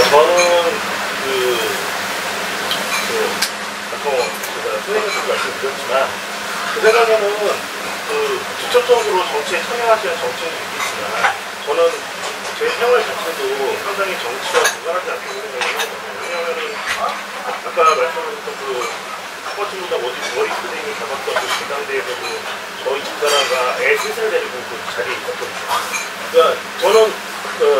저는 아까 제가 선생님께서 말씀드렸지만 제 생각에는 직접적으로 정치에 참여하시는 정치인도 있겠지만 저는 제 생활 자체도 상당히 정치와 무관하지 않다고 생각해요. 왜냐하면은 아까 말씀하셨던 아버지보다 머리 선생님이 잡았던 전당대회에서도 저희 집사람과 애 셋을 데리고 그 자리에 있었거든요. 그러니까 저는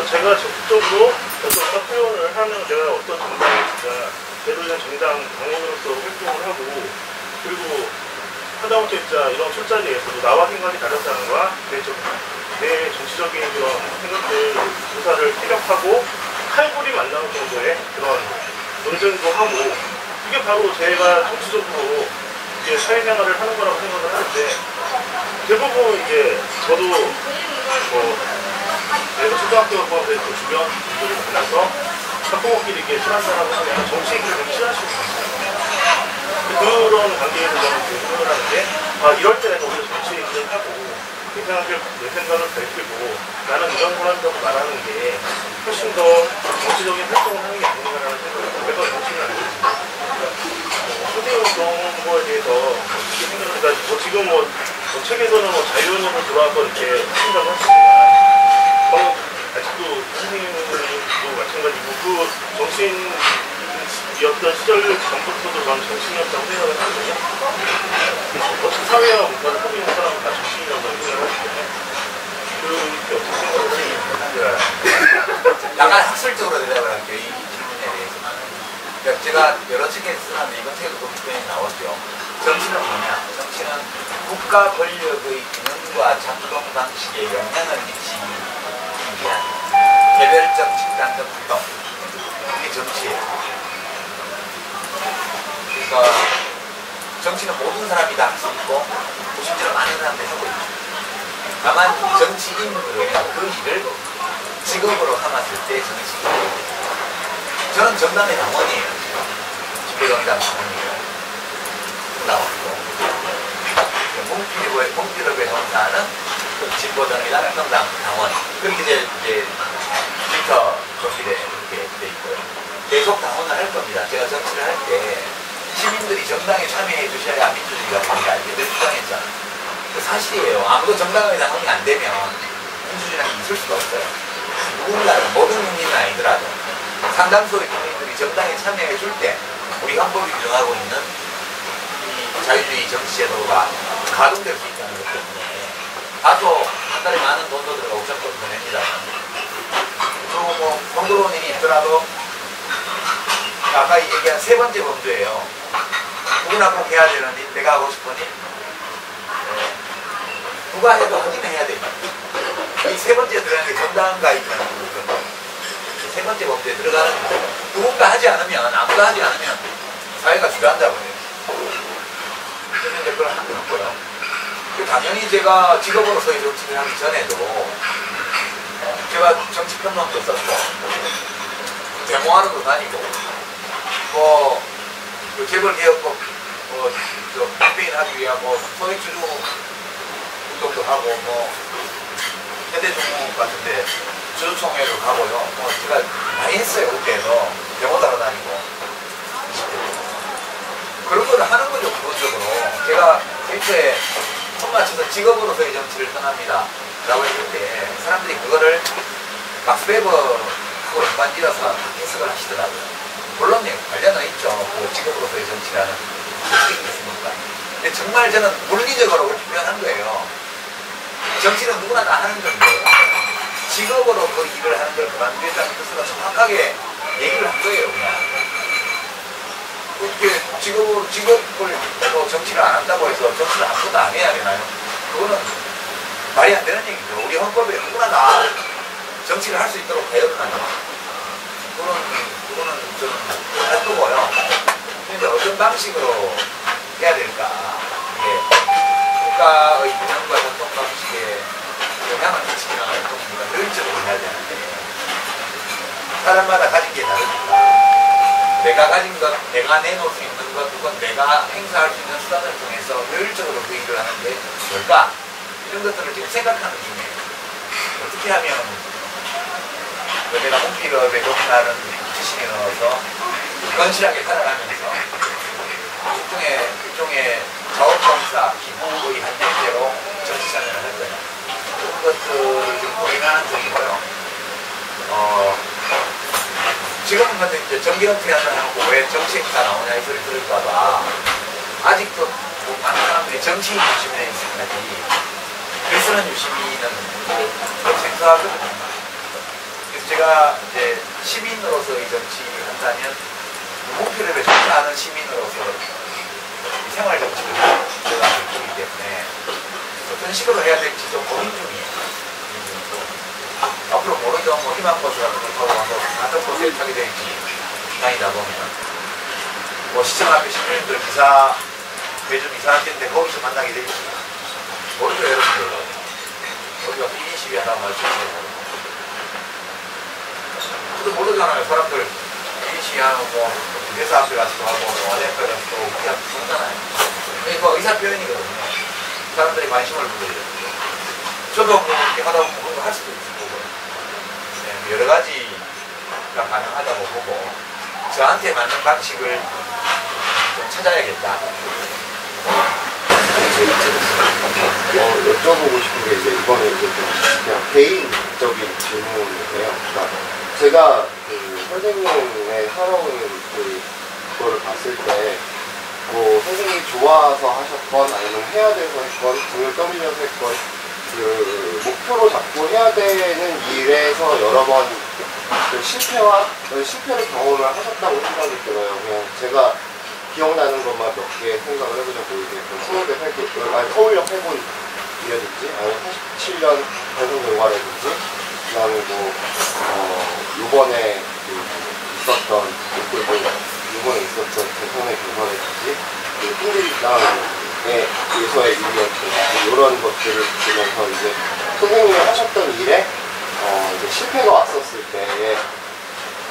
제가 적극적으로 어떤 표현을 하는 내가 어떤 정당에 진짜 제대로 된 정당 당원으로서 활동을 하고 그리고 하다못해 진짜 이런 술자리에서도 나와 생각이 다르다는 거와 내 정치적인 그런 생각들 조사를 피력하고 칼골이 만나는 정도의 그런 논쟁도 하고 이게 바로 제가 정치적으로 이제 사회생활을 하는 거라고 생각을 하는데 대부분 이제 저도 내가 초등학교 포함해서 주변 분들을 만나서 학부모끼리 이렇게 술 한잔하고 하면 정치인들을 좀 싫어하시는 거예요. 그런 관계에서 저는 생각을 하는 게 이럴 때 내가 오히려 정치 얘기를 하고 내 생각을 밝히고 나는 이런 사람이라고 말하는 게 훨씬 더 정치적인 활동을 하는 게 아닌가라는 생각을 내가 정치는 아니지만 소대운동 거에 대해서 어떻게 생각을 해가지고 지금 책에서는 자유운동을 돌아와서 이렇게 하신다고 하시지만 아직도 선생님도 마찬가지고 그 정치인이었던 시절 전부터도 저는 정치인이었다고 생각을 하거든요. 어차피 사회와 문화를 하고 있는 사람은 다 정치인이라고 생각을 하기 때문에 그렇게 어떻게 생각을 하시는지 약간 학술적으로 대답을 할게요. 이 질문에 대해서. 그러니까 제가 여러 책에 쓰는데 이번 책에도 표현이 나왔죠. 정치는 뭐냐? 정치는 국가 권력의 기능과 작동 방식에 영향을 미치기 위한 개별적 집단적 활동. 이게 정치예요. 그러니까 정치는 모든 사람이 다 할 수 있고 심지어 많은 사람들이 하고 있죠. 다만 정치인들은 그 일을 직업으로 삼았을 때 정치인이 저는 정당의 당원이에요. 집회정당 당원이에요. 나왔고 몽피럽에 형사는 진보정의당 평당 당원 그렇게 이제 필터 정비대 이렇게 돼 있고요. 계속 당원을 할 겁니다. 제가 정치를 할 때 시민들이 정당에 참여해 주셔야 민주주의가 됩니다. 이렇게 늘 주장했잖아요. 그 사실이에요. 아무도 정당의 당원이 안 되면 민주주의라는 게 있을 수가 없어요. 누군가는 모든 국민은 아니더라도 상당수의 국민들이 정당에 참여해 줄 때 우리 헌법이 규정하고 있는 이 자유주의 정치제도가 가동될 수 있다는 것 때문에 다소 한 달에 많은 돈도 들어가고 정권도 보냅니다. 그리고 공교로운 일이 있더라도 아까 얘기한 세 번째 범죄예요. 누구나 꼭 해야 되는 일, 내가 하고 싶은 일 누가 해도 하기는 해야 됩니다. 이 세 번째 들어가는 게 정당 가입이라는 거거든요. 세 번째 범죄에 들어가는 거예요. 누군가 하지 않으면 아무도 하지 않으면 사회가 주저앉아버려요. 그래서 이제 그걸 하는 거고요. 당연히 제가 직업으로서의 정치를 하기 전에도 제가 정치평론도 썼고 데모하러도 다니고 재벌개혁법 캠페인 하기 위한 소액주주 운동도 하고 세대중공 같은데 주주총회를 가고요. 제가 많이 했어요. 그때도 데모 따라 다니고 그런 거를 하는 거죠. 기본적으로 제가 일초에 손 맞춰서 직업으로서의 정치를 떠납니다 라고 했을 때 사람들이 그거를 막스베버하고 연관지어서 해석을 하시더라고요. 물론 관련은 있죠. 그 직업으로서의 정치라는 특징이 있으니까. 근데 정말 저는 물리적으로 그렇게 표현한 거예요. 정치는 누구나 다 하는 건데 직업으로 그 일을 하는 걸 그만두겠다는 뜻으로 정확하게 얘기를 한 거예요. 그냥 어떻게 직업을 정치를 안 한다고 해서 정치를 아무것도 안 해야 되나요? 그거는 말이 안 되는 얘기죠. 우리 헌법에 누구나 다 정치를 할 수 있도록 배열을 하죠. 그거는 좀 할 거고요. 근데 어떤 방식으로 해야 될까? 국가의 균형과 작동 방식에 영향을 미치는 활동입니다. 효율적으로 해야 되는데 사람마다 가진 게 다르니까 내가 가진 것, 내가 내놓을 수 있는 것, 그건 내가 행사할 수 있는 수단을 통해서 효율적으로 그 일을 하는 게 뭘까? 이런 것들을 지금 생각하는 중이에요. 어떻게 하면 내가 몽피럽에 높이는 신인으로서 건실하게 살아가면서 일종의 자원봉사 기부의 한 형태로 정치 참여를 할 거예요. 그런 것들을 좀 고민하는 중이고요. 지금은 근데 이제 정기런팅 한다 해놓고 왜 정치 행사 나오냐 이 소리 들을까봐 아직도 뭐 많은 사람들이 정치인 유시민에 있을까지 글 쓰는 유시민은 좀 생소하거든요. 그래서 제가 이제 시민으로서의 정치한다면 목표를 정치하는 시민으로서 생활 정치를 제가 하기 때문에 어떤 식으로 해야 될지 좀 고민 중이에요. 앞으로 모르죠. 뭐 희망버스 같은 거 타고 가서 다른 버스에 타게 될지 다니다 보면 뭐 시청 앞에 시민들 매주 이사할 텐데 거기서 만나게 될지 모르죠. 여러분들 어디 가서 1인 시위 하다가 말씀하시고 저도 모르잖아요. 사람들 1인 시위하는 뭐 회사 앞에 가서도 하고 영화대 앞에 가서도 그냥 그러잖아요. 이거 의사 표현이거든요. 사람들이 관심을 보여요. 저도 뭐 이렇게 하다 보면 그런 거 할 수도 있고 네, 여러 가지가 가능하다고 보고 저한테 맞는 방식을 좀 찾아야겠다. 여쭤보고 싶은 게 이제 이번에 이제 좀 그냥 개인적인 질문인데요. 그러니까 제가 그 선생님의 하러운 그거를 봤을 때 뭐 선생님이 좋아서 하셨건 아니면 해야 돼서 했건 등을 떠밀려서 했건 그 목표로 잡고 해야 되는 일에서 여러 번 그 실패를 경험을 하셨다고 생각이 들어요. 그냥 제가 기억나는 것만 몇 개 생각을 해보자고 이제 서울역 해본이라든지 아니면 87년 대선 결과라든지 그다음에 뭐 요번에 있었던 이번에 있었던 대선의 결과라든지 통일당에서의 일이었던 이런 것들을 보면서 이제 선생님이 하셨던 일에 이제 실패가 왔었을 때에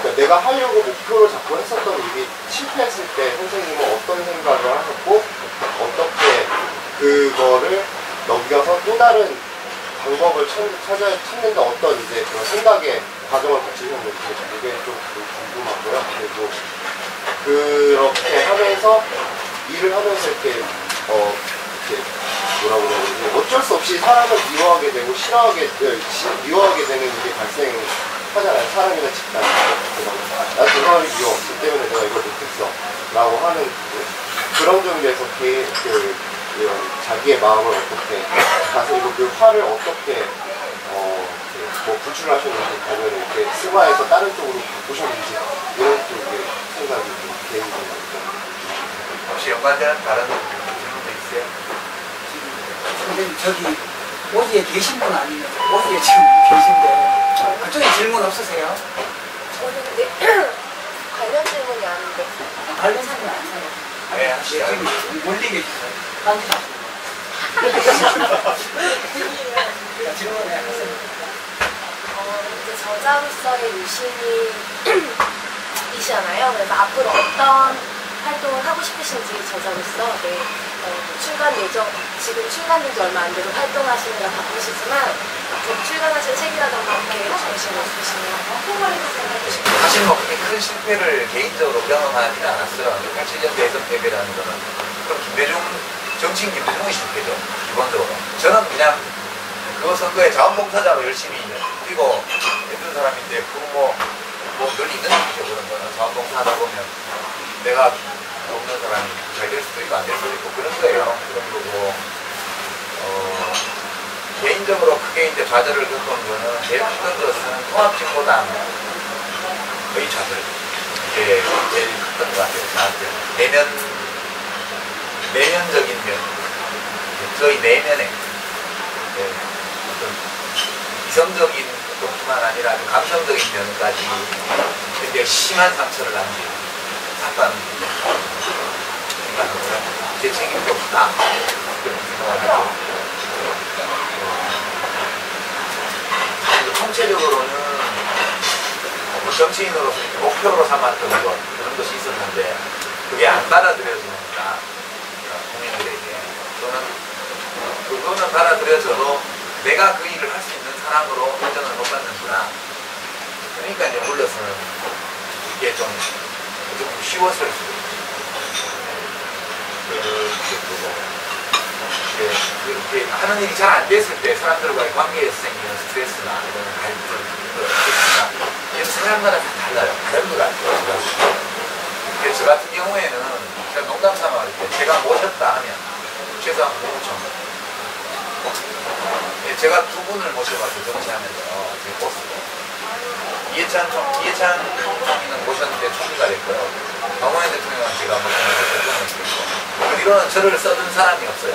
그러니까 내가 하려고 목표를 잡고 했었던 일이 실패했을 때 선생님은 어떤 생각을 하셨고 어떻게 그거를 넘겨서 또 다른 방법을 찾는데 어떤 이제 그런 생각의 과정을 거치셨는지 그게 좀 궁금하고요. 그리고 그렇게 하면서 일을 하면서 이렇게 뭐라고 해야 되지? 어쩔 수 없이 사람을 미워하게 되고 미워하게 되는 일이 발생하잖아요. 사람이나 집단. 나 저 사람이 미워. 그 때문에 내가 이걸 못했어. 라고 하는 그런 점에 대해서 자기의 마음을 어떻게 가서 그 화를 어떻게 뭐 분출하셨는지 아니면 이렇게 승화해서 다른 쪽으로 바꾸셨는지 이런 쪽의 생각이 좀 개인적으로 혹시 연관되는 다른 질문도 있어요? 선생님 저기 어디에 계신 분 아니면 어디에 지금 계신데 그쪽에 질문 없으세요? 저는 근데 관련 질문이 아닌데 관련 질문 안 사요. 네, 하시죠. 저기 멀리 계시어요. 질문을 하세요. 이제 저자로서의 유심이시잖아요. 그래서 앞으로 어떤 활동을 하고 싶으신지 저자로서 지금 출간된 지 얼마 안 돼서 활동하시느라 바쁘시지만 앞으로 출간하실 책이라던가 계획 중이시고 있으시면 사실 뭐 그렇게 큰 실패를 개인적으로 경험하지 않았어요. 87년 대선 패배라는 거는 그럼 정치인 김대중의 실패죠. 기본적으로. 저는 그냥 그 선거에 자원봉사자로 열심히 뛰고 했던 사람인데 그거 늘 있는 일이죠. 그런 거는 자원봉사하다 보면 내가 없는 사람이 잘 될 수도 있고 안 될 수도 있고 그런 거예요. 그런 거고 개인적으로 크게 이제 좌절을 겪은 거는 제일 큰 것은 통합진보당 거의 좌절. 이게 제일 컸던 것 같아요. 저한테 내면적인 면, 저희 내면에 어떤 이성적인 것뿐만 아니라 감성적인 면까지 굉장히 심한 상처를 남긴 사건입니다. 생각하고요. 제 책임도 없다. 그렇게 생각을 하고. 총체적으로는 정치인으로서 목표로 삼았던 것, 그런 것이 있었는데 그게 안 받아들여지는구나. 국민들에게. 저는 그거는 받아들여져도 내가 그 일을 할 수 있는 사람으로 인정을 못 받는구나. 그러니까 이제 물러서는 이게 좀 쉬웠을 수도 있어요. 그렇게 하는 일이 잘 안 됐을 때 사람들과의 관계에서 생기는 스트레스나 이런 갈등 이런 사람마다 다 달라요. 다른 것 같아요. 저 같은 경우에는 제가 농담 삼아 제가 모셨다 하면 최소한 5천 제가 두 분을 모셔가지고 정치하면서 제 보스로 이해찬 총리는 모셨는데 총리가 됐고요. 박원순 대통령은 제가 모셨는데 대통령이 됐고 이거는 저를 써준 사람이 없어요.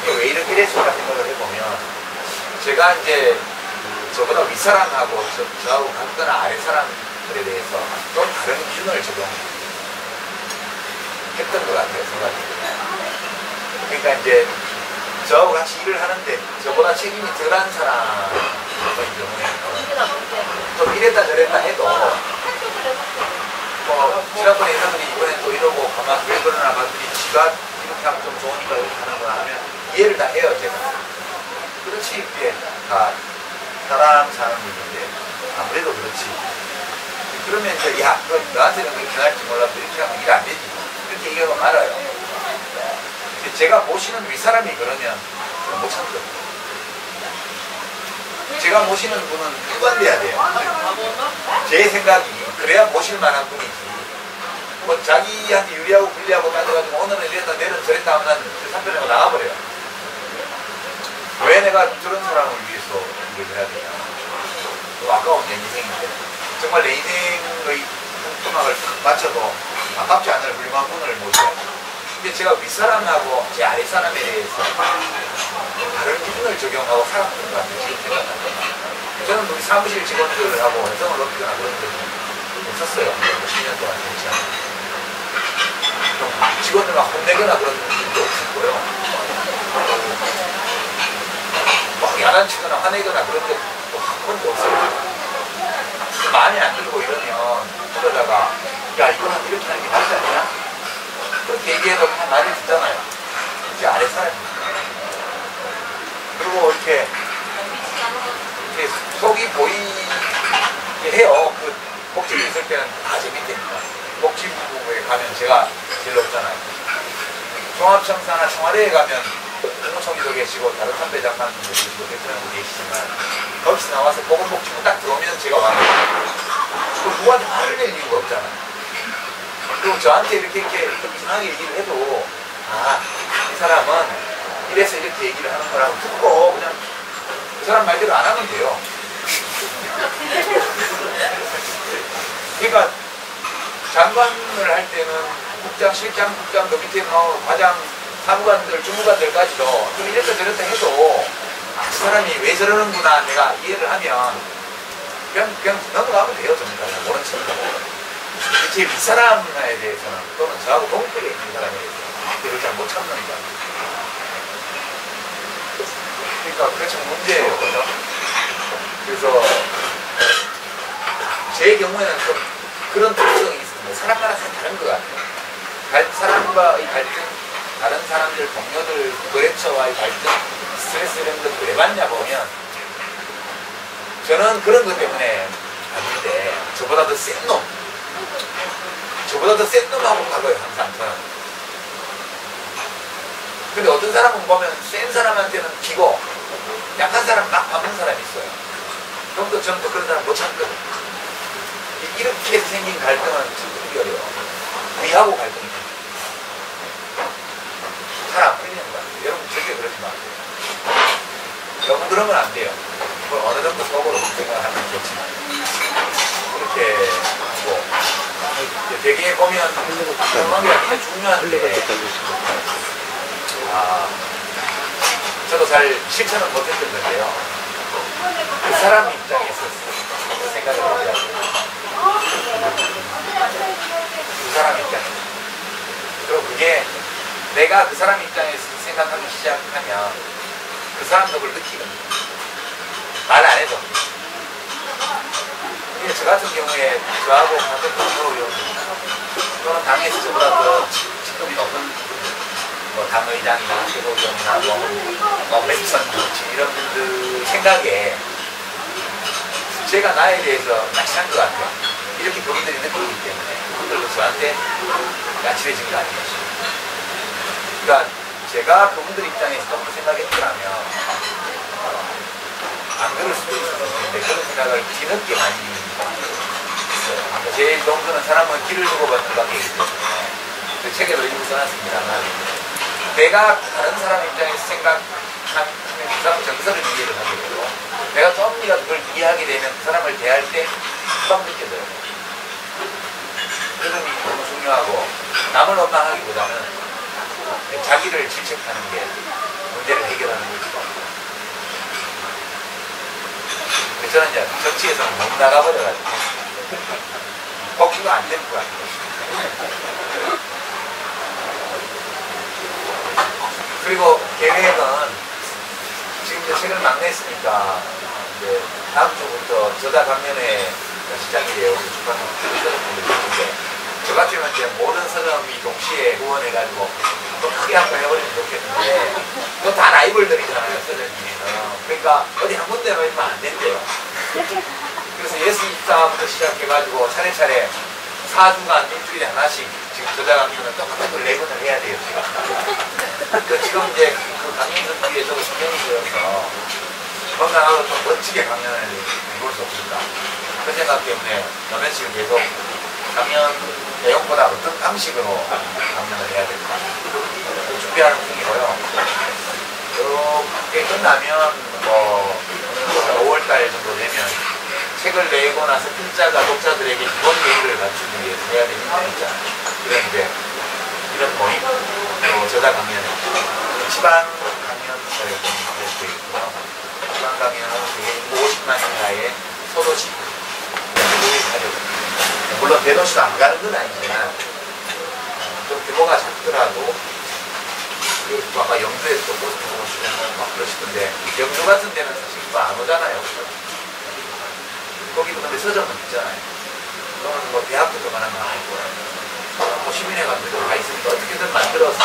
왜 이렇게 됐을까 생각을 해보면 제가 이제 저보다 윗사람하고 저하고 같거나 아래 사람들에 대해서 좀 다른 기준을 적용했던 것 같아요. 생각이. 그러니까 이제 저하고 같이 일을 하는데 저보다 책임이 덜한 사람의 경우에는 좀 이랬다 저랬다 해도 뭐 지난번에 이사들이 이번엔 또 이러고 가만 왜 그러나 봤더니 지가 이렇게 하면 좀 좋으니까 이렇게 하는구나 하면 이해를 다 해요 제가. 그렇지 이게 다 사람 사는 일인데 아무래도 그렇지. 그러면 이제 야 그럼 너한테는 그렇게 할지 몰라도 이렇게 하면 일 안 되지 이렇게 얘기하고 말아요. 제가 모시는 윗사람이 그러면 못 참거든요. 제가 모시는 분은 일관돼야 돼요. 제 생각이 그래야 모실 만한 분이지. 뭐 자기한테 유리하고 불리하고 따져가지고 오늘은 이랬다 내일은 저랬다 하면 그 산편에서 나가버려요. 왜 내가 저런 사람을 위해서 일을 해야 되냐. 아까운 내 인생인데 정말 내 인생의 음악을 탁 맞춰도 아깝지 않을 훌륭한 분을 모셔요. 근데 제가 윗사람하고 제 아랫사람에 대해서 다른 기준을 적용하고 살았던 것 같아요. 지금 생각하면. 저는 우리 사무실 직원들하고 회성을 높이거나 그런 적이 없었어요. 10년 동안 진짜. 직원들 막 혼내거나 그런 적도 없었고요. 막 야단치거나 화내거나 그런 적도 한 번도 없어요. 마음에 안 들고 이러면 그러다가 야 이거는 이렇게 하는 게 맞지 않냐? 그렇게 얘기해도 그냥 말을 듣잖아요. 이제 아랫사람입니다. 그리고 이렇게 속이 보이게 해요. 그 복지부 있을 때는 다 제 밑에니까. 복지부에 가면 제가 제일 높잖아요. 종합청사나 청와대에 가면 국무총리도 계시고 다른 선배 장관님도 계시고 대통령도 계시지만 거기서 나와서 보건복지부 딱 들어오면 제가 와요. 그럼 누구한테 화를 낼 이유가 없잖아요. 그리고 저한테 이렇게 이상하게 얘기를 해도 아, 이 사람은 이래서 이렇게 얘기를 하는 거라고 듣고 그냥 그 사람 말대로 안 하면 돼요. 그러니까 장관을 할 때는 국장, 실장, 국장, 그 밑에 뭐 과장, 사무관들, 주무관들까지도 좀 이랬다 저랬다 해도 아, 그 사람이 왜 저러는구나 내가 이해를 하면 그냥 넘어가면 돼요. 전부 모른 척하고. 제 윗사람에 대해서는 또는 저하고 동급에 있는 사람에 대해서는 그걸 잘 못 참는 거야. 그러니까 그게 참 문제예요. 그죠? 그래서 제 경우에는 좀 그런 특성이 있습니다. 사람마다 다 다른 것 같아요. 사람과의 갈등, 다른 사람들, 동료들, 거래처와의 갈등, 스트레스 이런 것들 왜 받냐 보면 저는 그런 것 때문에 아닌데 저보다 더 센 놈, 저보다 더 센 놈하고 가고요, 항상 저는. 근데 어떤 사람은 보면 센 사람한테는 기고 약한 사람 막 밟는 사람이 있어요. 그럼 또 저는 또 그런 사람 못 참거든요. 이렇게 생긴 갈등은 참 크기 어려워. 위하고 갈등이 됩니다. 잘 안 풀리는 것 같아요. 여러분 절대 그러지 마세요. 너무 그러면 안 돼요. 뭐 어느 정도 속으로 생각하면 좋지만 그렇게 하고 되게 보면 건강이가 굉장히 중요한데 저도 잘 실천은 못했던 건데요. 그 사람 입장에서 생각을 해야 돼요. 그 사람 입장에서. 그리고 그게 내가 그 사람 입장에서 생각하기 시작하면 그 사람도 그걸 느끼거든요. 말 안 해도. 근데 저 같은 경우에 저하고 같은 동료요 또는 당에서 저보다 더 직급이 높은 뭐 당의장이나 최고위원이나 뭐 맥선 조치 이런 분들 생각에 제가 나에 대해서 까칠한 것 같아요. 이렇게 그분들이 느끼기 때문에 그분들도 저한테 까칠해진 거 아니겠죠. 그러니까 제가 그분들 입장에서 조금 생각했더라면 안 그럴 수도 있었는데 그런 생각을 뒤늦게 많이 했어요. 제 정도는 사람은 길을 주고받는 관계이기 때문에 그 책에도 일부 써놨습니다만 내가 다른 사람 입장에서 생각하면 그 사람 정서를 이해를 하게 되고 내가 조금이라도 그걸 이해하게 되면 그 사람을 대할 때 금방 느껴져요. 그런 점이 너무 중요하고 남을 원망하기보다는 자기를 질책하는 게 문제를 해결하는 거죠. 저는 이제 정치에서는 너무 나가버려가지고 복귀가 안 되는 거 같아요. 그리고 계획은 지금 이제 책을 막 냈으니까 이제 다음 주부터 저자 강연회 시작이 되어 출판하는 분들이 있는데 저 같으면 이제 모든 서점이 동시에 후원해가지고 또 크게 한번 해버리면 좋겠는데 또 다 라이벌들이잖아요, 서점이면. 그러니까 어디 한 군데만 있으면 안 된대요. 그래서 예스24부터 시작해가지고 차례차례 4주간 일주일에 하나씩 지금 저자 강연은 똑같은 걸 4번을 해야 돼요, 지금. 그 지금 이제 그 강연 듣기에 저도 신경이 쓰여서 건강하고 좀 멋지게 강연을 해볼 수 없을까. 그 생각 때문에 며칠을 계속 강연 내용보다 어떤 방식으로 강연을 해야 될까 준비하는 중이고요. 이렇게 끝나면 뭐 5월달 정도 되면 책을 내고 나서 필자가 독자들에게 기본 예의를 갖추기 위해서 해야 되는 거 있잖아요. 그런 이제 이런 모임, 또 저자 강연, 지방 강연을 좀 할 수 있고요. 지방 강연은 50만 이하의 소도시 물론 대도시도 안 가는 건 아니지만 좀 규모가 작더라도 그리고 아까 영주에서 또 포스트 보시면 막 그러시던데 영주 같은 데는 사실 이거 안 오잖아요. 거기도 근데 서점은 있잖아요. 또는 뭐 대학도 그만한 거 아니고 뭐 시민회 같은 데도 가 있으니까 어떻게든 만들어서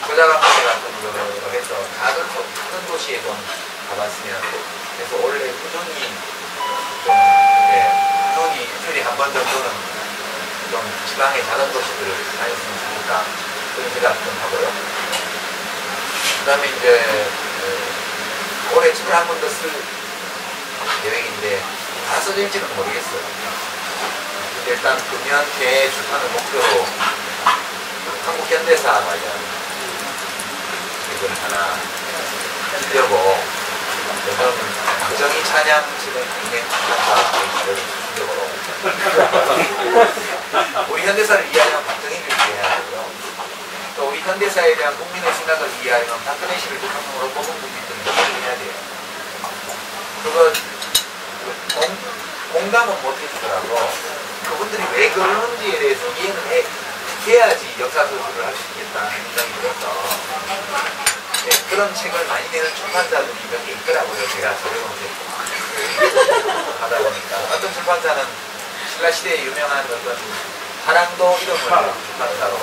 저자강연회 같은 거 해서 다른 도시에 좀 가봤으면 그래서 원래 꾸준히 좀 꾸준히 일주일에 한 번 정도는 좀 지방의 작은 도시들을 다녔으면 좋겠다 그런 생각 좀 하고요. 그 다음에 이제 올해 책을 한 번 더 쓸 계획인데 다 써질지는 모르겠어요. 근데 일단 금년에 출판을 목표로 한국 현대사 관련 책을 하나 쓰려고 요즘 박정희 찬양 지금 인행 출판사를 주력으로 우리 현대사를 이해하려면 박정희를 이해해야 하고요. 또 우리 현대사에 대한 국민의 생각을 이해하려면 박근혜 씨를 대통령으로 뽑은 국민들을 이해를 해야 돼요. 그거 공감은 못 해주더라도 그분들이 왜 그러는지에 대해서 이해는 해야지 역사서술을 할 수 있겠다는 생각이 들어서 네, 그런 책을 많이 내는 출판사들이 몇 개 있더라고요. 제가 저렴하게 하다 보니까 어떤 출판사는 신라시대에 유명한 어떤 화랑도 이름을 출판사로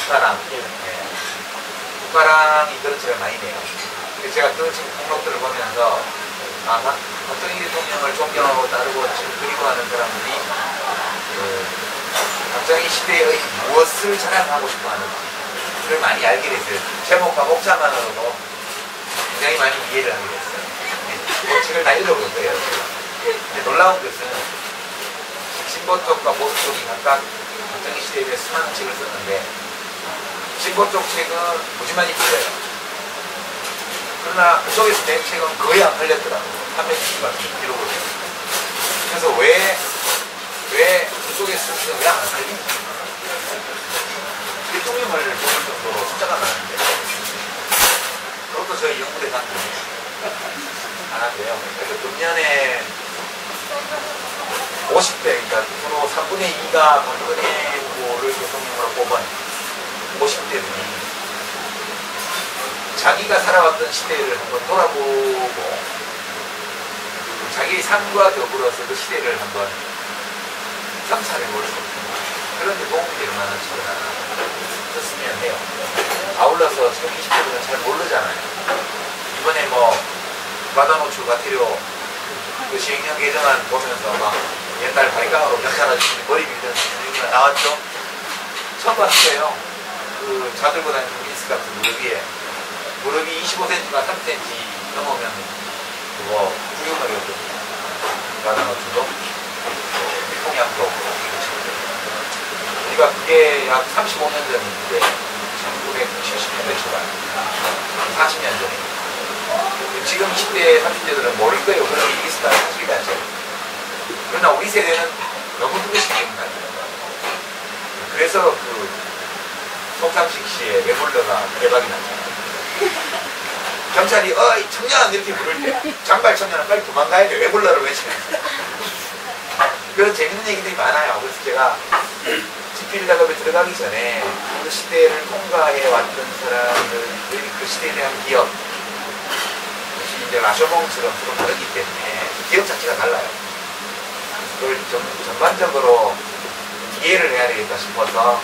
국가랑 국가랑이 그런 책을 많이 내요. 근데 제가 그런 책 목록들을 보면서 박정희 대통령을 존경하고 따르고 지금 그리워하는 사람들이 박정희 시대의 무엇을 자랑하고 싶어하는지 그걸 많이 알게 됐어요. 제목과 목차만으로도 굉장히 많이 이해를 하게 됐어요. 그 책을 다 읽어볼 거예요. 근데 놀라운 것은 진보 쪽과 보수 쪽이 각각 박정희 시대에 대해 수많은 책을 썼는데 진보 쪽 책은 무지만이 풀려요. 그러나 그쪽에서 낸 책은 거의 안 팔렸더라고요. 300씩 같은 기록을 해요. 그래서 왜 그쪽에서 쓴 책은 왜 안 팔리는지 대통령을 보는 정도로 숫자가 많은데 그것도 저희 연구대상들이 안 한대요. 그래서 금년에 50대, 그러니까 서로 3분의 2가 박근혜 후보를 대통령으로 뽑은 50대들이 자기가 살아왔던 시대를 한번 돌아보고 자기의 삶과 더불어서 그 시대를 한번 성찰해볼 수 있는 그런 데 도움이 될 만한 책을 하나 썼으면 해요. 아울러서 지금 20대들은 잘 모르잖아요. 이번에 뭐 과다 노출 과태료 그 시행령 개정안 보면서 막 옛날 바리깡으로 경찰 아저씨 머리 밀던 얘기가 나왔죠. 처음 봤어요. 그 자들고 다니는 린스 같은 무릎이 25cm가 3cm 넘으면 그거 구경하겠거든요. 가다가 주도 일통양도 우리가 그게 약 35년 전인데 1970년대 초반 40년 전에 지금 20대 30대들은 모를 거예요. 그런 일이 있었다는 사실 자체. 그러나 우리 세대는 너무 두개씩 기억나요. 그래서 그 송상식 씨의 레볼러가 대박이 났잖아요. 경찰이 어이 청년 이렇게 부를 때 장발 청년은 빨리 도망가야 돼. 레볼러를 외치면서. 그런 재밌는 얘기들이 많아요. 그래서 제가 집필 작업에 들어가기 전에 그 시대를 통과해 왔던 사람들, 그 시대에 대한 기억, 그것이 이제 라쇼몽처럼 서로 다르기 때문에 기억 자체가 달라요. 그걸 전반적으로 이해를 해야 되겠다 싶어서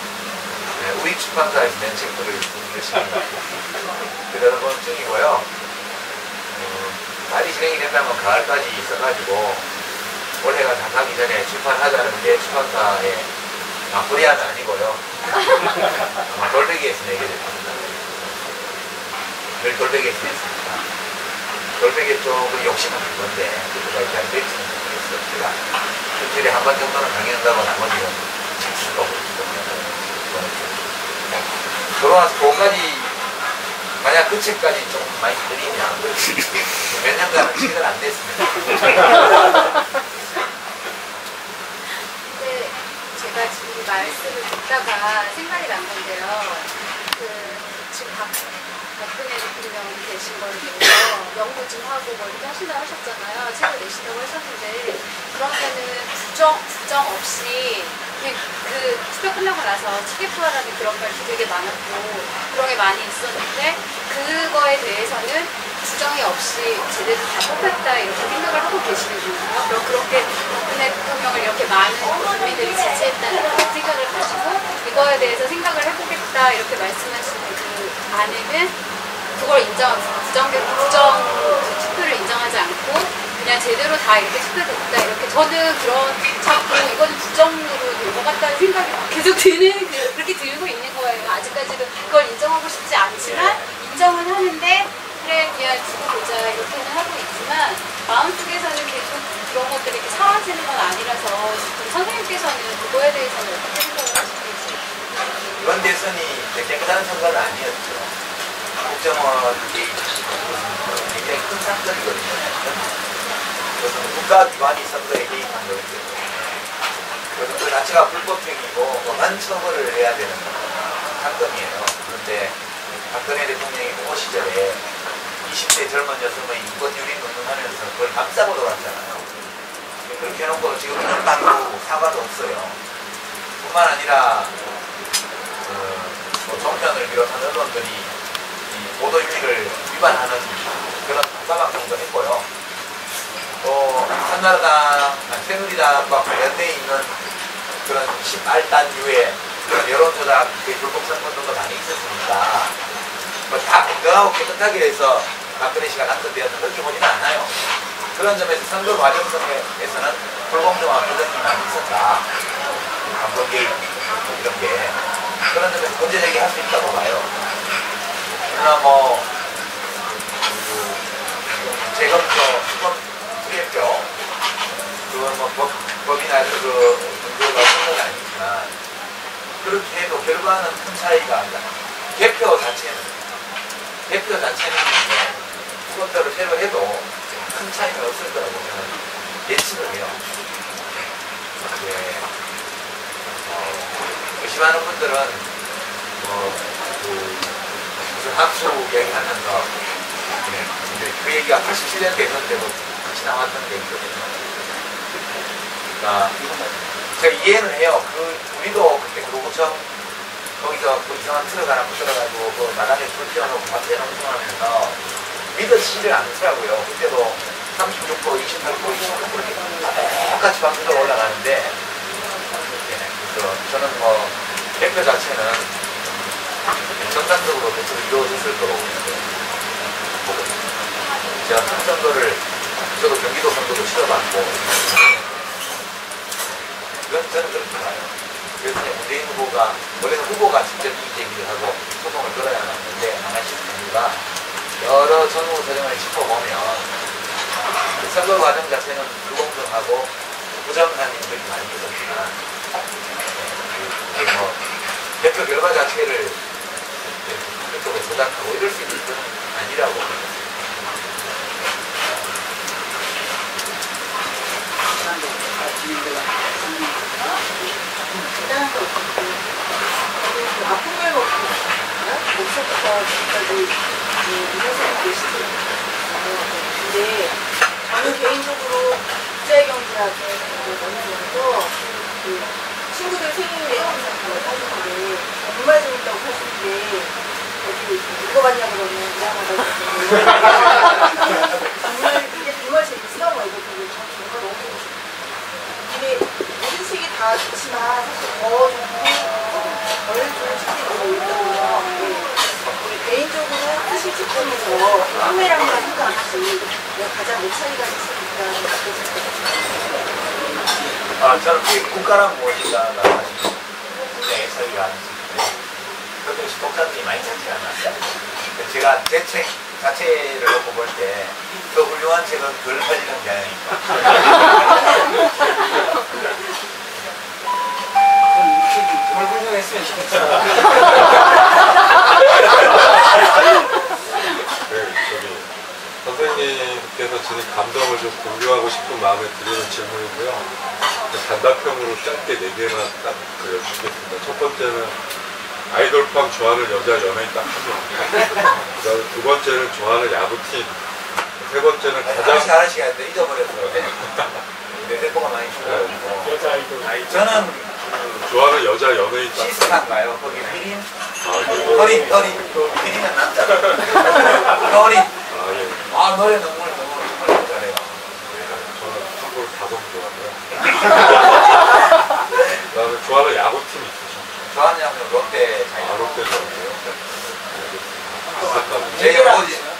우리 출판사에서 낸 책들을 열심히 들여다본 중이고요. 빨리 진행이 된다면 가을까지 있어가지고 올해가 다 가기 전에 출판하자는 게 출판사의 불의함이 아니고요. 아마 돌베개에서 내게 될 겁니다. 늘 돌베개에서 냈습니다. 돌베개 쪽은 욕심은 큰 건데 그거가 이렇게 안 될지는 모르겠어요. 제가 일주일에 한 번 정도는 강연한다고 나머지는 책 쓰고 결혼해서 그거까지 만약 그 책까지 좀 많이 드리면 몇 년간은 책을 안 냈습니다. 근데 제가 지금 말씀을 듣다가 생각이 난 건데요. 지금 박근혜 대통령이 되신 거를 보면서 연구 좀 하고 뭐 이렇게 하신다고 하셨잖아요. 책을 내신다고 하셨는데 그러면은 부정 없이 그 투표 끝나고 나서 책임부하라는 그런 말이 되게 많았고 그런 게 많이 있었는데 그거에 대해서는 부정이 없이 제대로 다 뽑혔다 이렇게 생각을 하고 계시는군요. 그럼 그렇게 박근혜 대통령을 이렇게 많은 국민들이 지지했다는 생각을 가지고 이거에 대해서 생각을 해보겠다 이렇게 말씀하시는 그 안에는 그걸 부정 투표를 인정하지 않고 그냥 제대로 다 이렇게 투표됐다 이렇게 저는 자꾸 이거는 부정으로 될 것 같다는 생각이 계속 그렇게 들고 있는 거예요. 아직까지도 그걸 인정하고 싶지 않지만 인정은 하는데 그래 그냥 두고 보자 이렇게는 하고 있지만 마음속에서는 계속 그런 것들이 이렇게 사라지는 건 아니라서 선생님께서는 그거에 대해서는 어떻게 생각을 하시는지. 이번 대선이 깨끗한 선거는 아니었죠. 국정원 굉장히 큰 사건이거든요. 그것은 국가기관이 선거에 개입한 거기 때문에 그것은 그 자체가 불법행위고 엄한 처벌을 해야 되는 사건이에요. 그런데 박근혜 대통령이 그 시절에 20대 젊은 여성의 인권유린 운동하면서 그걸 감싸고 돌았잖아요. 그렇게 해놓고 지금 한방도 사과도 없어요. 뿐만 아니라 종편을 비롯한 언론들이 보도윤리를 위반하는 그런 방사방송도 했고요. 또 한나라당, 새누리당과 관련되어 있는 그런 18단류의 그런 여론조작 불법 선거도 많이 있었으니까 다 건강하고 깨끗하게 해서 박근혜 씨가 당선되었다 그렇게 보지는 않아요. 그런 점에서 선거 과정에서는 불공정한 부정이 많이 있었다. 감정 개입 이런 게 그런 점에서 문제 제기할 수 있다고 봐요. 그러나 재검표, 수검, 그건 법이나 그 정도가 상관이 아니지만 그렇게 해도 결과는 큰 차이가 안 나. 개표 자체는 수검표를 새로 해도 큰 차이가 없을 거라고 저는 예측을 해요. 의심하는 분들은 무슨 학수 얘기하면서 그 얘기가 87년 대선 때도 같이 나왔던 얘기거든요. 그러니까 제가 이해는 해요. 우리도 그때 구로구청 거기서 그 이상한 트럭 하나 붙들어가지고 그 마당에 불 피워놓고 밤새 농성하면서 믿어지지를 않더라고요. 그때도 36%, 28%, 29% 똑같이 방송으로 올라가는데 그래서 저는 대표 자체는 정상적으로 계속 이루어졌을 거라고 보거든요. 제가 큰 선거를 저도 경기도 선거도 치러봤고 저는 그렇게 봐요. 그래서 문재인 후보가 원래는 후보가 직접 이의 제기를 하고 소송을 걸어야 하는데 안 하시는 이유가 여러 전후 사정을 짚어보면 선거 과정 자체는 불공정하고 부정한 인들이 많이 있었지만 뭐 대표 결과 자체를 적극적으로 조작하고 이럴 수 있는 건 아니라고 생각합니다. 아픔을 먹고 목소부터 지금까지 선생님 계시잖아요. 근데 저는 개인적으로 국제경제학에 어느 정도 친구들 생일에 영상을 하시는데 정말 재밌다고 하시는데 어디 읽어봤냐 그러면 이상하다고 정말 이게 정말 재밌어? 뭐 이것들이 정말 너무 보고 싶어요. 근데 모든 책이 다 좋지만 사실 더 좋고 덜 좋은 책이 너무 있다고요. 개인적으로 사실 책중에서 판매량과 상관없이 내가 가장 못 차이가 있을 수 있다는 생각이 저는 국가란 무엇인가 굉장히 차이가 안 있는데 그것도 역시 독자들이 많이 찾지 않았어요. 제가 제 책 자체를 놓고 볼 때 더 훌륭한 책은 덜 팔리는 경향이 있다. 정말 훌륭했으면 좋겠어요. 선생님께서 지닌 감정을 좀 공유하고 싶은 마음에 드리는 질문이고요. 단답형으로 짧게 4개만 딱 여쭙겠습니다. 첫 번째는 아이돌 팝 좋아하는 여자 연예인 딱 한 명. 그다음에 두 번째는 좋아하는 야구팀. 세 번째는 가장 하나씩 하는데 잊어버렸어. 내 대포가 많이 죽어가지고. 여자 아이돌 저는 좋아하는 여자 연예인 딱. 시스타인가요? 거기 휘린? 휘린은 남자다. 허린. 예. 노래 너무 잘해요. 저는 참고로 다섯 좋아하고요. 그다음에 좋아하는 야구팀 있으신가요? 좋아하는 양은 롯데 자이언츠. 롯데 좋아하고요.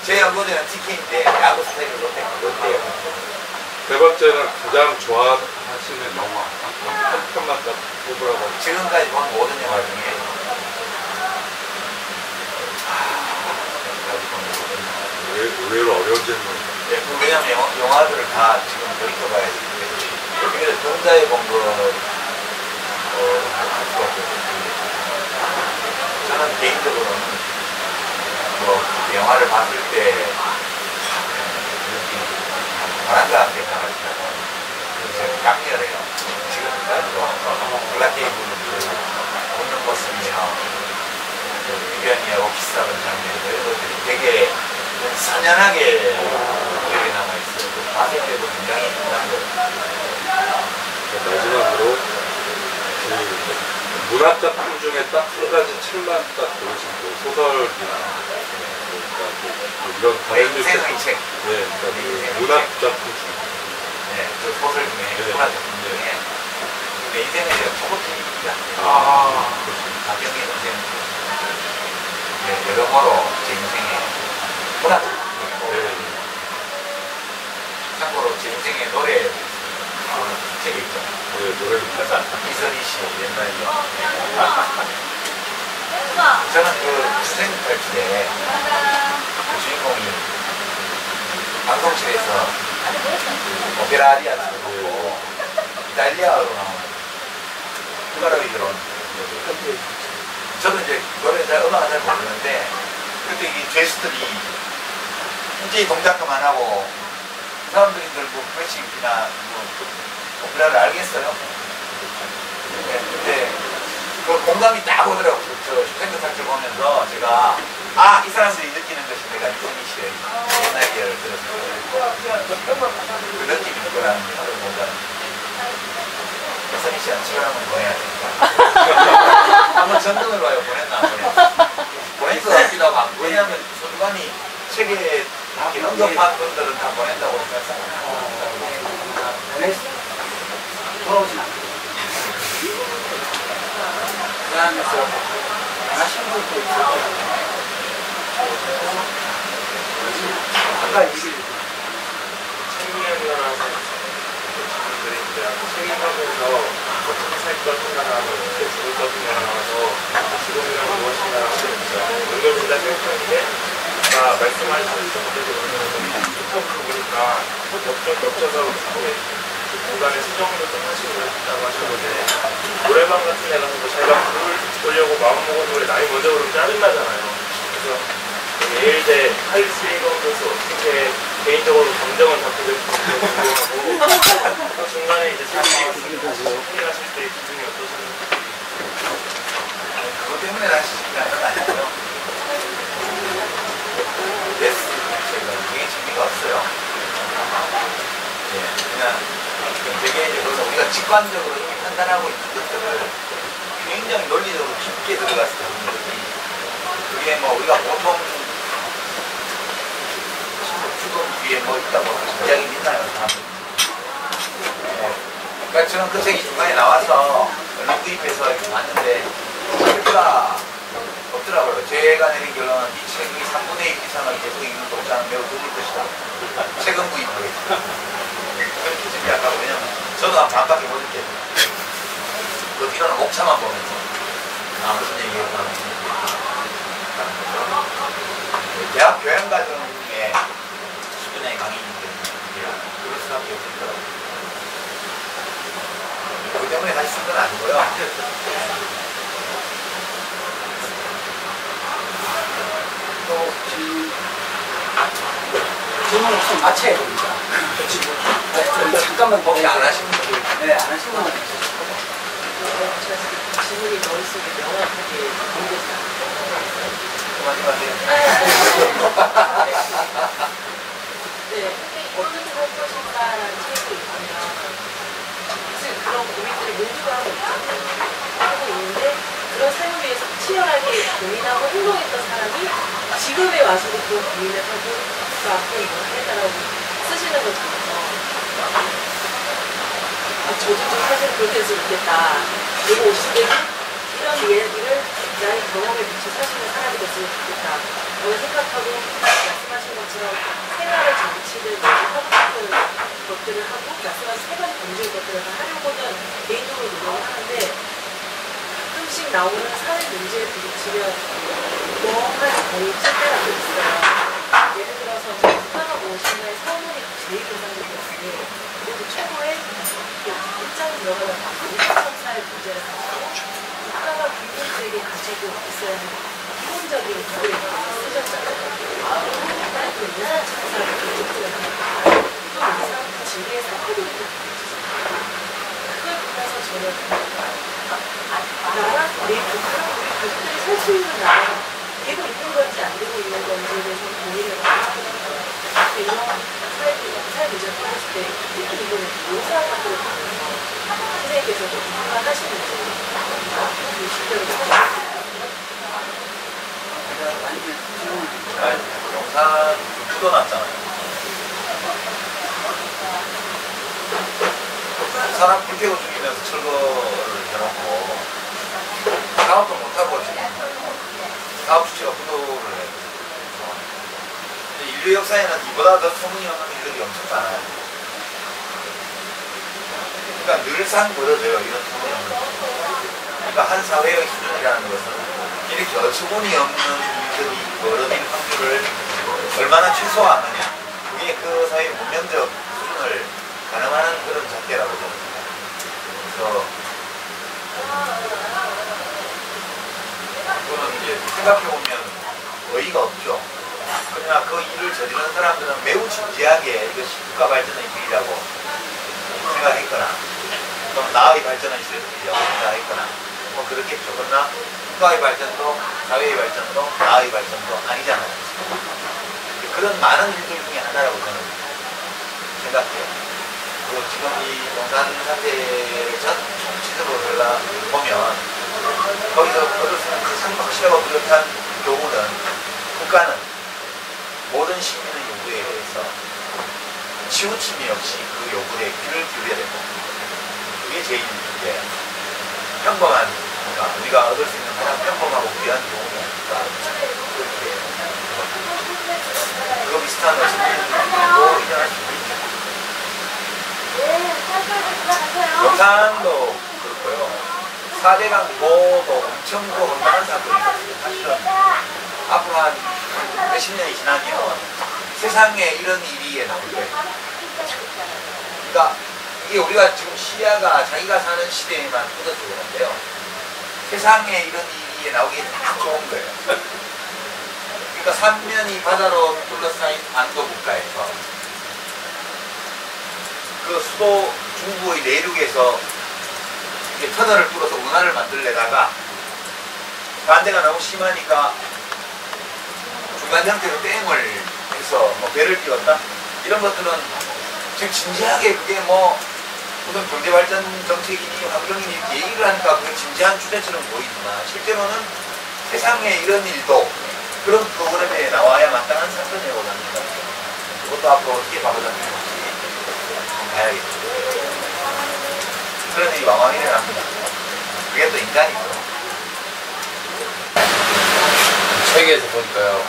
제 연고지는 TK인데 야구 스타일은 롯데예요. 세 번째는 가장 좋아하시는 영화 한 편만 딱 꼽으라고. 지금까지 본 모든 영화 중에 의외로 어려운 질문이에요. 왜냐면 영화들을 다 지금 돌이켜봐야 되기 때문에 그래서 동자에 본 거 할 수가 없어요. 저는 개인적으로는 뭐 영화를 봤을 때 느낌 바람과 함께 강하시다고 제가 강렬해요. 지금까지도 블랙케이블을 웃는 모습이며 비변이하고 키스하는 장면들 이런 것들이 되게 선연하게 기억에 남아있어요. 봤을 때도 굉장히 인상적이에요. 마지막으로 문학 작품 중에 딱 한 가지 책만 딱 고르신 거 소설이나 이런 인생의 책. 네, 그러니까 문학 작품 중에. 네, 그 소설 중에 문학 작품 중에 내 인생에 대한 초고티가 가병의 인생. 네, 여러모로 제 인생에 문학 작품이고 참고로 제 인생에 노래 책이 있죠. 네, 노래를 이선희 씨 옛날에 저는 그 수생 탈출에 그 주인공이 방송실에서 오페라 아리아를 보고 이탈리아어로 나오는 후가락이 들어오는 저도 이제 노래 음악을 잘 모르는데 그때 이 제스들이 굉장히 동작만 하고 사람들이 뭐 클래식이나 뭐 오페라를 알겠어요? 네, 근데 그 공감이 딱 오더라고요. 저 슈생크 탈출 보면서 제가 이 사람들이 느끼는 것이 내가 이선희 씨의 옛날 얘기를 들었을 때 그 느낌이 있거라는 그런 공감. 이선희 씨한테 시간을 한번 보내야 되니까 한번 전등을 봐요. 보냈나 안 보냈나? 보낸 것 같기도 하고 안 왜냐하면 소중간이 책에 이렇게 언급한 분들은 다 보낸다고 생각합니다. 돌아오진 않고 대한민국에서 하신 분도 있을 거예요. 아까 얘기를 책에 일어나는 분들이 이제 책임하면서 어떻게 살 것인가 나와서 어떻게 죽을 것인가 나와서 죽음이란 무엇인가 연결된다 생각하는데 말씀하신 유튜브 보니까 겹쳐서 중간에 수정으로 끝나시고 그랬다고 하셨는데 노래방 같은 데 가서 자기가 부를 보려고 마음먹은 노래 나이 먼저 부르면 짜증나잖아요. 그래서 예일대 하이스 이건에서 어떻게 개인적으로 감정을 잡고 될지 궁금하고 그 중간에 이제 사실이 하실 때 기분이 어떠셨는지 그것 때문에 하시는 건 아니고요. 예스 제가 되게 재미가 없어요. 예, 그냥 되게 그래서 우리가 직관적으로 이렇게 판단하고 있는 것들을 굉장히 논리적으로 깊게 들어가서 다루는 거지. 그게 뭐 우리가 보통 죽음 뒤에 뭐 있다고 진작에 믿나요, 사람들? 그러니까 저는 그 책이 중간에 나와서 얼른 구입해서 이렇게 봤는데 그러니까 없더라고요. 제가 내린 결론은 이 책이 3분의 1 이상을 계속 읽는 독자는 매우 드물 것이다. 최근 구입하겠다. 그렇게 생각하고, 왜냐면 저도 한 반밖에 못 읽겠어요. 그 뒤로는 목차만 보면서 무슨 얘기였나 무슨 얘기였나. 대학 교양과정에 수준의 강의인들 그럴 수밖에 없더라고요. 그 때문에 다시 쓴 건 아니고요. 또 질문 없으면 마쳐야 됩니다. 잠깐만 혹시 안 하시는 분들? 네, 안 하시는 분들. 질문이 머릿속에 명확하게 공개되지 말씀하세요. 네, 어떻게 할 것인가라는 책이 있으면 사실 그런 고민들을 모두가 하고 있는데 그런 삶을 위해서 치열하게 고민하고 행동했던 사람이 지금에 와서도 그런 고민을 하고 그 앞으로 뭘 하겠다라고 쓰시는 걸 보면서 저도 좀 사실 그렇게 해서 좋겠다. 그리고 오실 때는 이런 이야기를 나의 경험에 비춰 사시는 사람이 됐으면 좋겠다. 라고 생각하고 말씀하신 것처럼 생활의 정치를 하고 싶은 것들을 하고 말씀하신 세 가지 범죄의 것들을 다 하려고는 개인적으로 노력을 하는데 가끔씩 나오는 사회 문제에 부딪히면 멍한 거의 찔때라고 있어요. 예를 들어서 국가가 무엇인가의 서문이 제일 인상적이었으니 그리고 최고의 입장 들어가는 일상사회 문제를 가지고 국가가 국민들에게 가지고 있어야 하는 기본적인 법을 쓰셨잖아요. 그 인상 작사를 가지고 또 인상 진리의 사고를 그걸 보면서 저는 나라, 내 국가, 우리 가족들이 살 수 있는 나라 되고 있는 건지 안 되고 있는 건지에 대해서 고민을 하고 이런 사회 문제를 풀었을 때 특히 이거는 묘사학으로 가면서 선생님께서도 누가 하시는지 실제로 영상 묻어놨잖아요. 사람 불태워 죽이면서 철거를 해놓고 사업도 못하고 지금 사업 주체가 부도를 해요. 인류 역사에는 이보다 더 터무니없는 일들이 엄청 많아요. 그러니까 늘상 벌어져요, 이런 터무니없는. 그러니까 한 사회의 수준이라는 것은 이렇게 어처구니 없는 일들이 벌어질 확률을 얼마나 최소화하느냐. 그게 그 사회의 문명적 수준을 가늠하는 그런 잣대라고 봅니다. 그래서 그거는 이제 생각해보면 어이가 없죠. 그러나 그 일을 저지른 사람들은 매우 진지하게 이것이 국가 발전의 길이라고 생각했거나 또는 나의 발전의 길이라고 생각했거나 뭐 그렇겠죠. 그러나 국가의 발전도 사회의 발전도 나의 발전도 아니잖아요. 그런 많은 일들 중에 하나라고 저는 생각해요. 그리고 지금 이 용산 사태를 총체적으로 보면 거기서 얻을 수 있는 가장 확실하고 뚜렷한 교훈은 국가는 모든 시민의 요구에 대해서 치우침이 없이 그 요구에 귀를 기울여야 된다. 그게 제일 문제예요. 평범한 우리가 얻을 수 있는 가장 평범하고 귀한 교훈이 아닐까 그렇게 그거 비슷한 것이 인정할 수 있죠. 용산도 그렇고요. 4대강 고도 엄청 험난한 사건이거든요. 사실은 앞으로 한 몇십 년이 지나면 세상에 이런 일이 나올 거예요. 그러니까 이게 우리가 지금 시야가 자기가 사는 시대에만 묻어서 그런데요. 세상에 이런 일이 나오기 딱 좋은 거예요. 그러니까 삼면이 바다로 둘러싸인 안도 국가에서 그 수도 중부의 내륙에서 이게 터널을 뚫어서 운하를 만들려다가 반대가 너무 심하니까 중간 형태로 댐을 해서 뭐 배를 띄웠다 이런 것들은 지금 진지하게 그게 뭐 무슨 경제발전 정책이니 환경이니 이렇게 얘기를 하니까 그게 진지한 주제처럼 보이지만 실제로는 세상에 이런 일도 그런 프로그램에 나와야 마땅한 사건이라고 합니다. 그것도 앞으로 어떻게 바꿔졌는지 봐야겠죠. 그런 일이 왕왕 일어납니다. 그게 또 인간이고. 책에서 보니까요,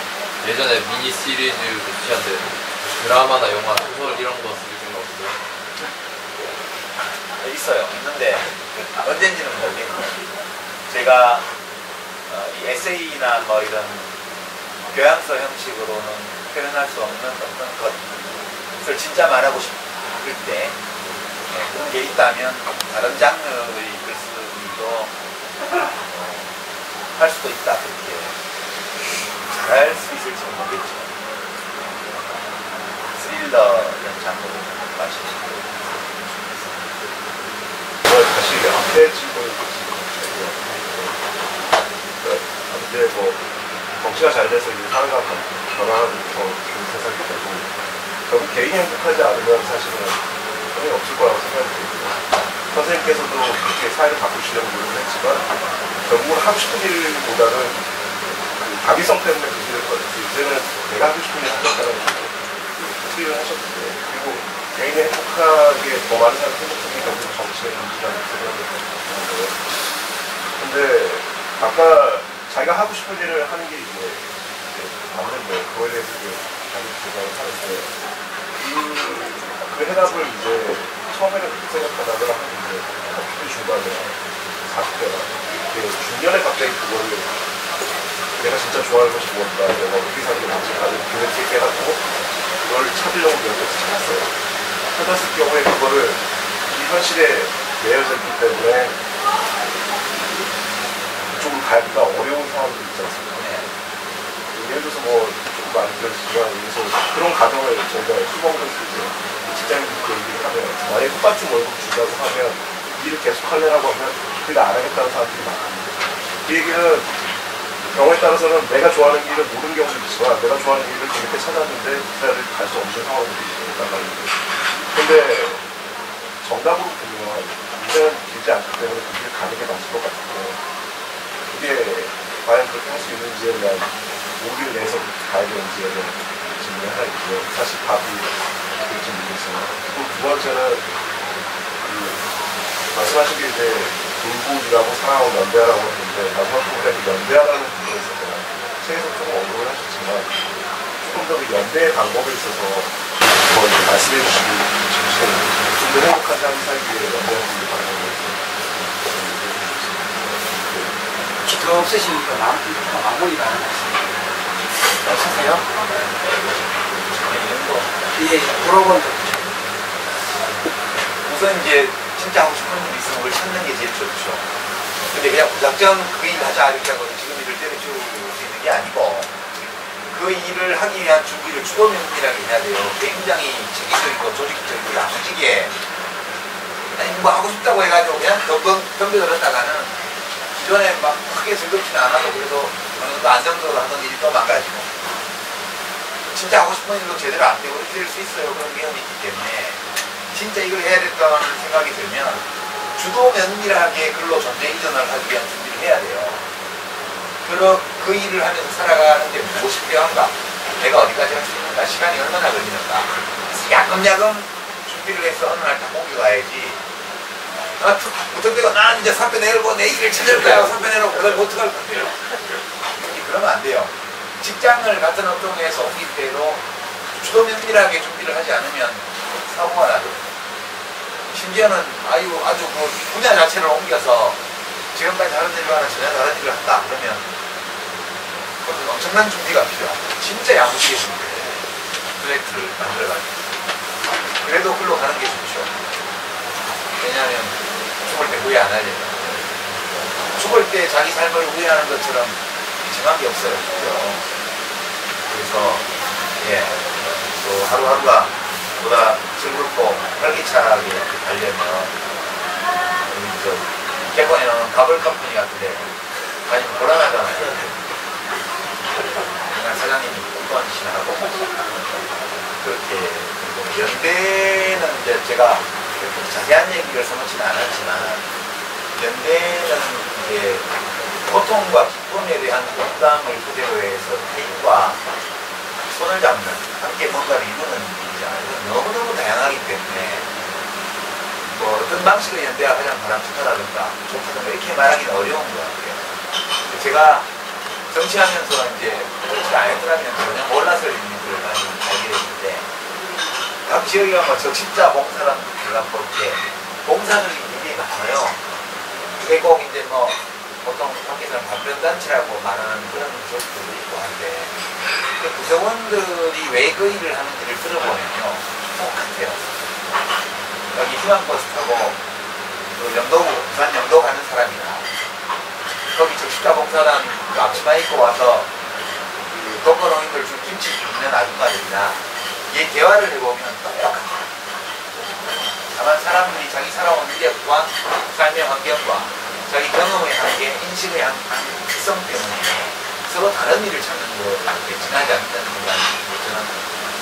예전에 미니 시리즈 루시한데 드라마나 영화, 소설 이런 거 쓰신 거 없어요? 있어요. 있는데 언젠지는 모르겠고 제가 이 에세이나 뭐 이런 교양서 형식으로는 표현할 수 없는 어떤 것을 진짜 말하고 싶을 때 그런 게 있다면 다른 장르의 글쓰기도 할 수도 있다. 그렇게 잘 수 있을지 모르겠죠. 스릴러 이런 장르로 마시고 다시 앞에 질문을 이제 뭐 정치가 잘 돼서 이제 사회가 변화하고 더 좋은 세상이 되고 결국 개인이 행복하지 않으면 사실은 전혀 없을 거라고 생각이 들고요. 선생님께서도 그렇게 사회를 바꾸시려고 노력했지만 결국은 하고 싶은 일보다는 그 자기성 때문에 그 일을 걸렸지 이제는 내가 하고 싶은 일을 하겠다는 트위를 하셨는데 그리고 개인이 행복하게 더 많은 사람이 행복하게 결국 정치의 문제라는 생각을 하는 거예요. 근데 아까 자기가 하고 싶은 일을 하는 게 이제 맞는데 그거에 대해서 자기 주장을 하는데 그 해답을 이제 처음에는 그렇게 생각하다가 이제 30대 중반에 40대나 중년에 갑자기 그거를 내가 진짜 좋아하는 것이 뭔가 내가 어떻게 살게 맞지 나를 그렇게 깨닫고 그걸 찾으려고 노력해서 찾았어요. 찾았을 경우에 그거를 이 현실에 매여져 있기 때문에 그쪽으로 가기가 어려운 상황도 있지 않습니까? 예를 들어서 뭐 조금 많이 들었지만 여기서 그런 가정을 저희가 수봉에서 이제 직장인들께 얘기를 하면 만약에 똑같은 월급 준다고 하면 일을 계속 할래라고 하면 그게 안 하겠다는 사람들이 많거든요. 그 얘기는 경우에 따라서는 내가 좋아하는 일을 모르는 경우도 있지만 내가 좋아하는 일을 재밌게 찾았는데 그 자리를 갈 수 없는 상황이 있단 말이에요. 근데 정답으로 보면 인생은 길지 않기 때문에 그 길을 가는 게 맞을 것 같은데 그게 과연 그렇게 할 수 있는지에 대한 용기를 내서 가야 되는지에 대한 질문이 하나 있고요. 사실 답이 될지 모르겠어요. 그리고 두 번째는 말씀하신 게 이제 불국이라고 사랑하고 연대하라고 했는데 마지막 부분에 연대하라는 부분에서 제가 책에서 조금 언급을 하셨지만 조금 더 연대의 방법에 있어서 더 말씀해 주시고 좀 더 행복한 삶을 살기 위해 연대하는 방법을 더 없으시니까 마무리가 안 하시네요. 없으세요? 예, 물어본 적 우선 이제 진짜 하고 싶은 일이 있으면 그걸 찾는 게 제일 좋죠. 근데 그냥 무작정 그 일 하자 이렇게 하고 지금 일을 때려줄 수 있는 게 아니고 그 일을 하기 위한 준비를 주도면밀하게 해야 돼요. 굉장히 체계적이고 조직적이고 야무지게 아니 뭐 하고 싶다고 해가지고 그냥 덤벼들었다가는 기존에 막 크게 즐겁지는 않아도 그래서 어느 정도 안정적으로 하던 일이 또 망가지고 진짜 하고 싶은 일도 제대로 안 되고 이럴 수 있어요. 그런 위험이 있기 때문에 진짜 이걸 해야 된다는 생각이 들면 주도 면밀하게 글로 존재 이전을 하기 위한 준비를 해야 돼요. 그 일을 하면서 살아가는 게 무엇이 필요한가? 내가 어디까지 할 수 있는가? 시간이 얼마나 걸리는가? 야금야금 준비를 해서 어느 날 다 옮겨가야지. 무턱대고 난 이제 사표 내고 내 일을 찾을 거야. 사표 내놓고 그걸 어떡할 건데요? 그러면 안 돼요. 직장을 같은 업종에서 옮길 때도 주도 면밀하게 준비를 하지 않으면 사고가 나거든요. 심지어는 아주 그 분야 자체를 옮겨서 지금까지 다른 일과는 전혀 다른 일을 한다 그러면 그것은 엄청난 준비가 필요하다. 진짜 야무지게 준비해요. 프로젝트를 만들어가지고. 그래도 글로 가는 게 좋죠. 왜냐하면 죽을 때 후회 안 하려면. 죽을 때 자기 삶을 후회하는 것처럼 이상한 게 없어요. 그죠? 그래서 예, 또 하루하루가 보다 즐겁고 활기차게 이렇게 가려면 우리 저 개콘에 나오는 가벌 컴퍼니 같은데 아니면 곤란하잖아요. 사장님이 꿈꿔주시나고 그렇게 연대는 이제 제가 자세한 얘기를 써놓지는 않았지만 연대는 이제 고통과 기쁨에 대한 공감을 그대로 해서 타인과 손을 잡는 함께 뭔가를 이루는 일이잖아요. 너무너무 다양하기 때문에 뭐 어떤 방식의 연대가 가장 바람직하다든가 좋다든가 이렇게 말하기는 어려운 것 같아요. 제가 정치하면서 이제 정치를 안 했더라면 전혀 몰라서 있는 걸 많이 알게 됐는데 각 지역에 가면 적십자 봉사라는 제가 볼 때 봉사들이 굉장히 많아요. 그게 꼭 이제 뭐 보통 밖에서는 반변단체라고 말하는 그런 조직들도 있고 한데 그 구성원들이 왜 그 일을 하는지를 들어보면요 똑같아요. 여기 휴양버스 타고 그 부산 영도 가는 사람이나 거기 적십자 봉사단 그 앞치마 입고 와서 그 독거노인들 줄 김치 줍는 아줌마들이나 얘 대화를 해보면 똑같아요. 다만 사람들이 자기 살아온 이력과 삶의 환경과 자기 경험의 한계, 인식의 특성 때문에 서로 다른 일을 찾는 것에 지나지 않는다는 생각을 저는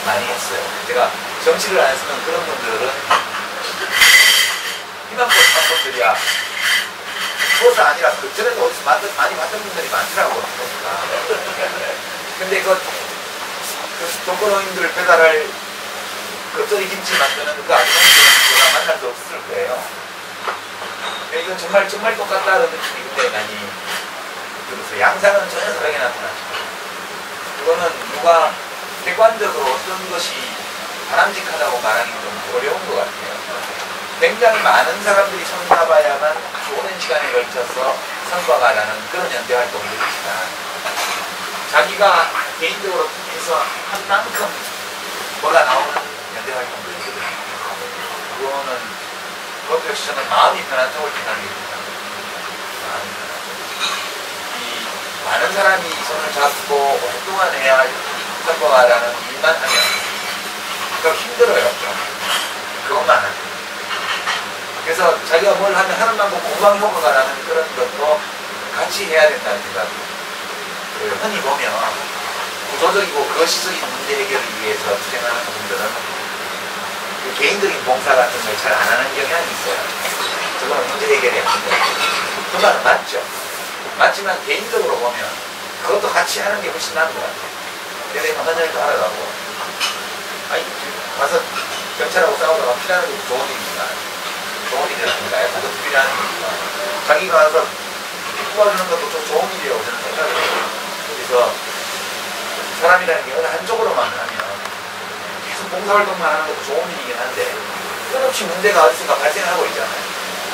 많이 했어요. 제가 정치를 안 했으면 그런 분들은 희망꽃 사건들이야 그것은 아니라 그전에도 어디서 많이 봤던 분들이 많더라고요. 보니까. 근데 그 독거노인들 배달할 겉절이 김치 만드는 그 아주머니들은 제가 만날 수 없을 거예요. 이건 정말 똑같다는 느낌이 그때 많이 들어서 양상은 전혀 다르게 나타나죠. 그거는 누가 객관적으로 어떤 것이 바람직하다고 말하기 좀 어려운 것 같아요. 굉장히 많은 사람들이 참가해야만 오랜 시간에 걸쳐서 성과가 나는 그런 연대활동을 이루지만 자기가 개인적으로 해서 한 만큼 뭐가 나오는 연대활동을 이루거든요. 그거는 그것도 역시 저는 마음이 편한 쪽을 생각합니다. 마음이 편한 쪽. 이 많은 사람이 손을 잡고 오랫동안 해야 할 성과가 나는 일만 하면 더 힘들어요. 그것만 하면. 그래서 자기가 뭘 하면 하는 만큼 공방 효과가 나는 그런 것도 같이 해야 된다는 생각이 흔히 보면 구조적이고 거시적인 문제 해결을 위해서 투쟁하는 분들은 그 개인적인 봉사 같은 걸 잘 안 하는 경향이 있어요. 저거는 문제 해결이 안 돼요. 그 말은 맞죠. 맞지만 개인적으로 보면 그것도 같이 하는 게 훨씬 나은 것 같아요. 내가 헌혈도 하러 가고 가서 경찰하고 싸우다가 피나는 것도 좋은 일이니까 좋은 일이 아닌가요? 그것도 필요한 일이니까 자기가 가서 도와주는 것도 좀 좋은 일이라고 저는 생각을 해요. 그래서 사람이라는 게 어느 한쪽으로만 하면 계속 봉사활동만 하는 것도 좋은 일이긴 한데 끊임없이 문제가 어디선가 발생하고 있잖아요.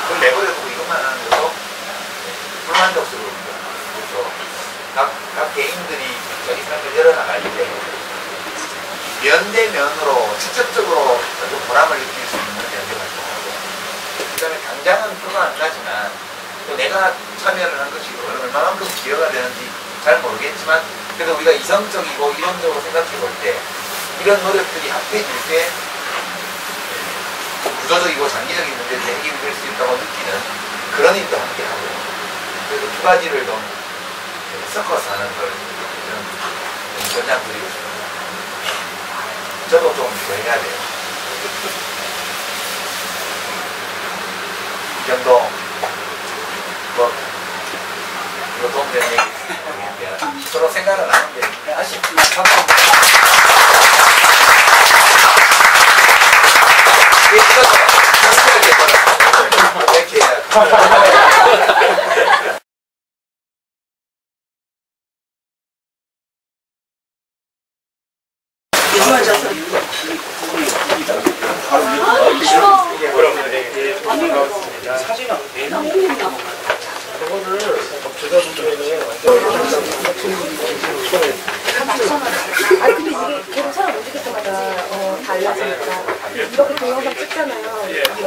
그걸 내버려두고 이것만 하는 것도 불만족스러워요. 그래서 각 개인들이 자기 삶을 열어나갈 때 면대면으로 직접적으로 보람을 느낄 수 있는 연대활동하고 그 다음에 당장은 표가 안 나지만 또 내가 참여를 한 것이 얼마만큼 기여가 되는지 잘 모르겠지만 그래도 우리가 이성적이고 이론적으로 생각해 볼 때 이런 노력들이 합해질 때 구조적이고 장기적인 문제들이 해결될 수 있다고 느끼는 그런 일도 함께 하고 그래서 두 가지를 좀 섞어서 하는 걸 저는 권장드리고 싶습니다. 저도 좀 더 해야 돼요. 이 정도 뭐 이거 도움되는 얘기 모르겠는데 서로 생각을 나누는데 아쉽지만 이렇게 해야 이게 그럼 사진이 왜 나오는 저거를 제가 보기에는 아 근데 이게 계속 사람 움직일 때마다 달라지니까 이렇게 동영상 찍잖아요.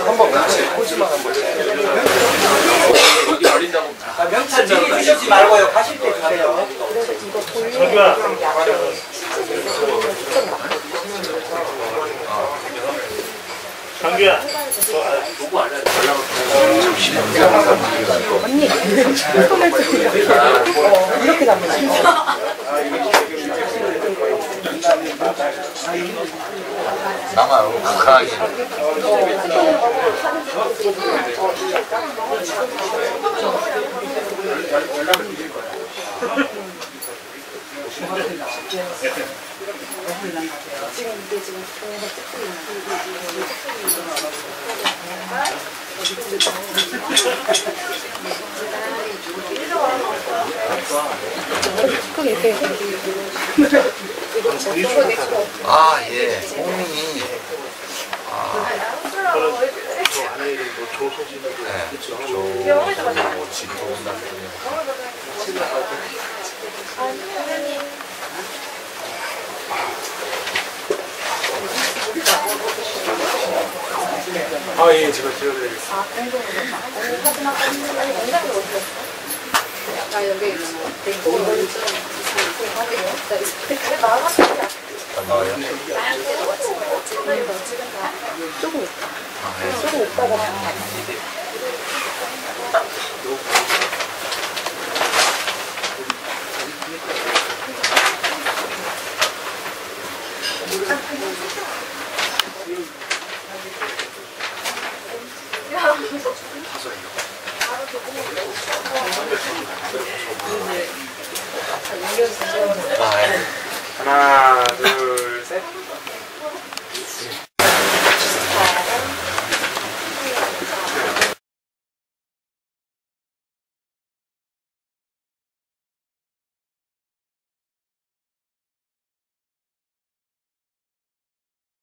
한번 코지만 한번 명찰 미리 주시지 말고요. 가실 때 주세요. 그래서 이거 저기야. 장규야, 누구 알아야 돼? 언니 이렇게 잡는 남아요. 북한이. 지금 이게 지금 동영상 찍고 있는 아, 예. 홍민이. 저는 저 안에 있는 뭐 조소진으로 아, 예, 제가 지어드리겠습니다. 나 여기 조금 있다가 하나, 둘, 셋.